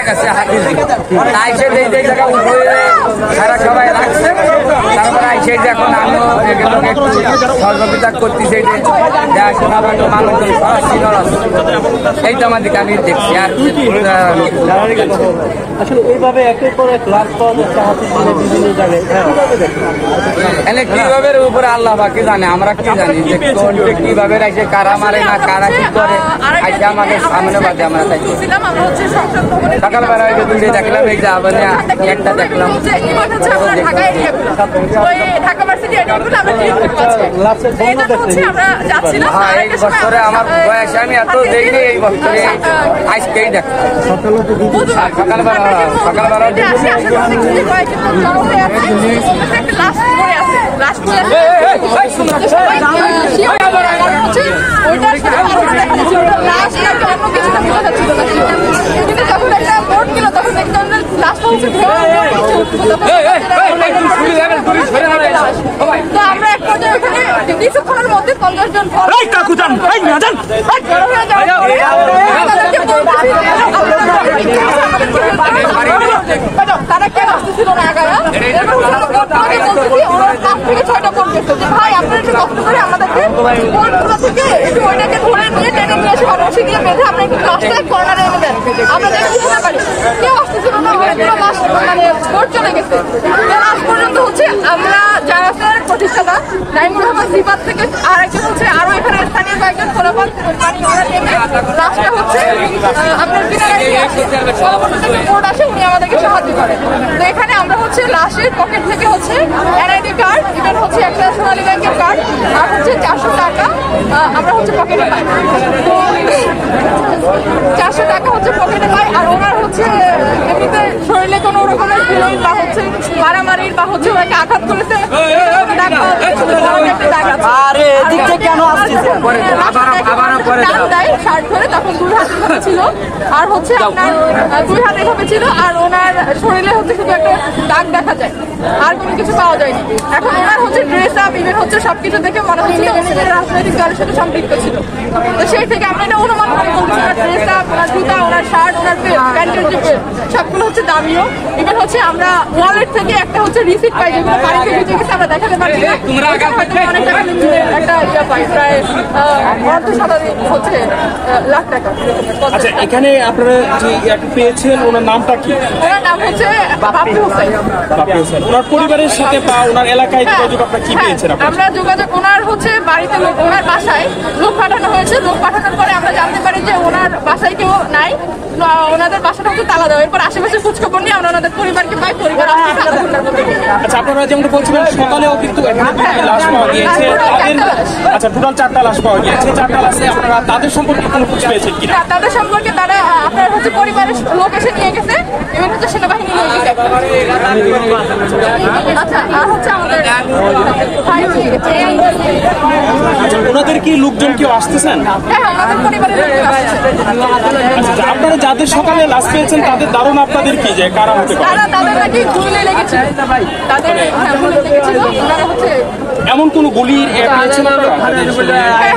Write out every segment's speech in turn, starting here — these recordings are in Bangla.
কাছে আইসে এই জায়গা উপরে সারা সবাই রাখছে। তারপরে আইসে এখন আমিও একটু সহযোগিতা করতেছি, মানুষজন এইটা আমাদেরকে আমি দেখছি। আর আসলে এইভাবে একের পর এক লাশ পাওয়া যাচ্ছে বিভিন্ন জায়গায়, কিভাবে উপরে আল্লাহ বাকি জানে, আমরা কি জানি যে কিভাবে রাখছে, কারা মারে না কারা কি করে। আইসে আমাদের সামনে বাদে আমরা থাকি। সকালবেলা দুটো দেখলাম, এই যে আবার একটা দেখলাম। হ্যাঁ, এই বছরে আমার বয়সে আমি এত দেখিনি, এই বছরে আজকেই দেখলাম সকালবেলা। আমরা এক পর্যায়ে কিছুক্ষণের মধ্যে 50 জন তারা কেন আসতেছিল না আগারা থেকে 6টা ফোন করছে যে ভাই আপনারা একটু কষ্ট করে আমাদেরকে ফোনগুলো থেকে একটু ওইটাকে ধরে নিয়ে টেনে নিয়ে এসে রশি দিয়ে বেঁধে আমরা একটু লাশটা কর্নারে এনে দেন, আমরা যেন বুঝতে পারি। কেউ আসতেছিল না, পুরো লাশ মানে ভোট চলে গেছে। লাশ পর্যন্ত হচ্ছে আমরা যারা প্রতিষ্ঠাতা নাইমুর রহমান সিফাত থেকে আর একজন হচ্ছে আরো এখানে স্থানীয় কয়েকজন ফলাফল পানি ওরা নেমে লাশটা হচ্ছে আপনার বোর্ড আসে, উনি আমাদেরকে সাহায্য করেন। তো এখানে আমরা হচ্ছে লাশের পকেট থেকে হচ্ছে এনআইডি কার্ড, এটার হচ্ছে একটা সোনালী ব্যাংকের কার্ড আর হচ্ছে 400 টাকা আমরা হচ্ছে পকেটে পাই। তো 400 টাকা হচ্ছে পকেটে পাই। আর ওনার হচ্ছে এমনিতে শরীরে কোনো রকমের গুলি বা হচ্ছে মারামারির বা হচ্ছে ওনাকে আঘাত করেছে কেন আসছে শার্ট ধরে, তখন 2 হাত এভাবে ছিল আর হচ্ছে আপনার 2 হাত এভাবে ছিল। আর ওনার শরীরে হচ্ছে শুধু একটা দাগ দেখা যায়, আর কোনো কিছু পাওয়া যায়নি। এখন ওনার হচ্ছে ড্রেস আপ ইভেন হচ্ছে সবকিছু দেখে মনে হচ্ছিল রাজনৈতিক দলের সাথে সম্পৃক্ত ছিল। তো সেই থেকে আমরা এটা অনুমান করে বলছি ওনার ড্রেস আপ, ওনার জুতা, ওনার শার্ট, ওনার প্যান্টের যে সবগুলো হচ্ছে দামিও। ইভেন হচ্ছে আমরা ওয়ালেট থেকে একটা হচ্ছে রিসিট পাই, যেগুলো বাড়িতে ঢুকে গেছে আমরা দেখাতে পারি না। অনেক টাকা একটা ইয়া পাই, প্রায় 1.7 হচ্ছে লাখ টাকা। আচ্ছা, এখানে আপনারা যে পেয়েছেন ওনার নামটা কি? ওনার নাম হচ্ছে বাপ্পি হোসেন। ওনার পরিবারের সাথে বা ওনার এলাকায় যোগাযোগ আপনারা কি পেয়েছেন? আমরা যোগাযোগ ওনার হচ্ছে বাড়িতে লোক, ওনার বাসায় লোক পাঠানো হয়েছে। লোক পাঠানোর পরে আমরা জানতে পারি যে ওনার বাসায় কেউ নাই, ওনাদের বাসাটা হচ্ছে তালা দেওয়া। এরপর আশেপাশে খোঁজখবর নিয়ে আমরা ওনাদের পরিবারকে পাই। পরিবার আচ্ছা, আপনারা যেমন বলছিলেন সকালেও কিন্তু এখানে লাশ পাওয়া গিয়েছে, আচ্ছা টোটাল 4টা লাশ পাওয়া গিয়েছে। 4টা লাশে আপনারা তাদের সম্পর্কে কোনো খোঁজ পেয়েছেন কিনা? তাদের সম্পর্কে তারা আপনার হচ্ছে পরিবারের লোক এসে নিয়ে গেছে, এবং হচ্ছে সেনাবাহিনী নিয়ে গেছে। আচ্ছা, আর হচ্ছে আমাদের ওনাদের কি লোকজন কেউ আসতেছেন? হ্যাঁ, আমাদের পরিবারের লোক আসছে। আপনারা যাদের সকালে লাশ পেয়েছেন তাদের ধারণা আপনাদের কি যে কারা হতে পারে? তাদের নাকি গুলি লেগেছে, তাদের গুলি লেগেছিল। ওনারা হচ্ছে এমন কোন গুলি পেয়েছেন আপনারা?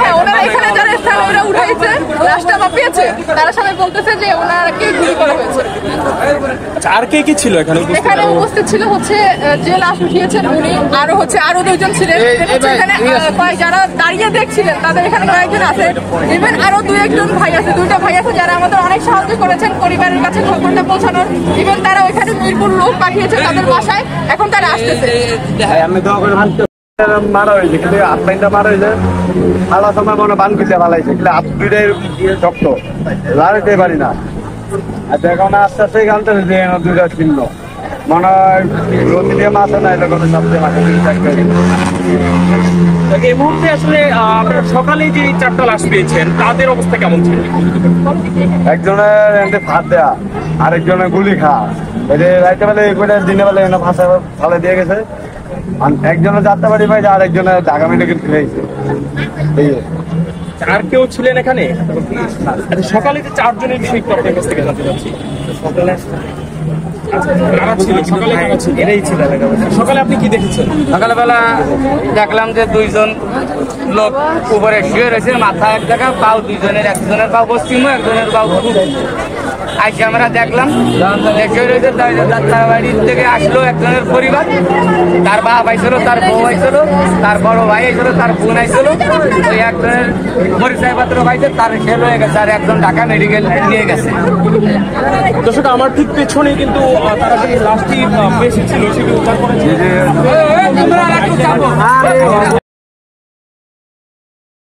হ্যাঁ, ওনারা এখানে যারা স্থানীয়রা উঠাইছে লাশটা বা পেয়েছে, তারা সবাই বলতেছে যে ওনাকে গুলি করা হয়েছে। আচ্ছা, আর কে কি ছিল এখানে? এখানে উপস্থিত ছিল হচ্ছে যে লাশ উঠিয়েছেন উনি, আরো হচ্ছে আরো 2 জন ছিলেন। এখানে যারা দাঁড়িয়ে দেখছিলেন তাদের এখানে কয়েকজন আছে। ইভেন আরো 2-1 জন ভাই আছে, 2টা ভাই আছে যারা আমাদের অনেক সাহায্য করেছেন পরিবারের কাছে খবরটা পৌঁছানোর। ইভেন তারা ওইখানে মিরপুর লোক পাঠিয়েছে তাদের বাসায়, এখন তারা আসতেছে। আমি দোয়া করে মারা হয়েছে, কিন্তু হাত পাইনটা মারা হয়েছে আলাদা সময় মনে বান পিছিয়ে ভালাইছে, কিন্তু হাত 2টাই শক্ত লাড়াইতে পারি না। আচ্ছা, এখন আস্তে আস্তে গানতে 2টা কিনলো মনে হয় রোদি দিয়ে মাছে না, এটা কোনো সবচেয়ে মাছে এই মুহূর্তে আসলে আপনারা সকালে যে 4টা লাশ পেয়েছেন তাদের অবস্থা কেমন ছিল? একজনের এনে ভাত দেয়া, আরেকজনের গুলি খাওয়া। এই যে রাইতে বেলা দিনে বেলা এনে ভাষা ফালে দিয়ে গেছে। একজনের যাত্রাবাড়ি পাইছে, আরেকজনের ঢাকা মেডিকেল ফিরেছে। আর কেউ ছিলেন এখানে? সকালে যে 4 জনের বিষয় একটু আপনার কাছ থেকে জানতে চাচ্ছি। সকালে আপনি কি দেখেছেন? সকালবেলা দেখলাম যে 2 জন লোক উপরে শুয়ে রয়েছে, মাথা এক জায়গা, পাও 2 জনের, একজনের পাও পশ্চিম, একজনের পাও পূর্ব। আইসে আমরা দেখলাম দেখে রয়েছে তার বাড়ির থেকে আসলো একজনের পরিবার, তার বাপ আইছিল, তার বউ আইছিল, তার বড় ভাই আইছিল, তার বোন আইছিল, ওই একজনের পরিচয় পত্র পাইছে, তার খেল হয়ে গেছে আর একজন ঢাকা মেডিকেল নিয়ে গেছে। দর্শক আমার ঠিক পেছনে কিন্তু তারা যে লাশটি বেশি ছিল সেটি উদ্ধার করেছে।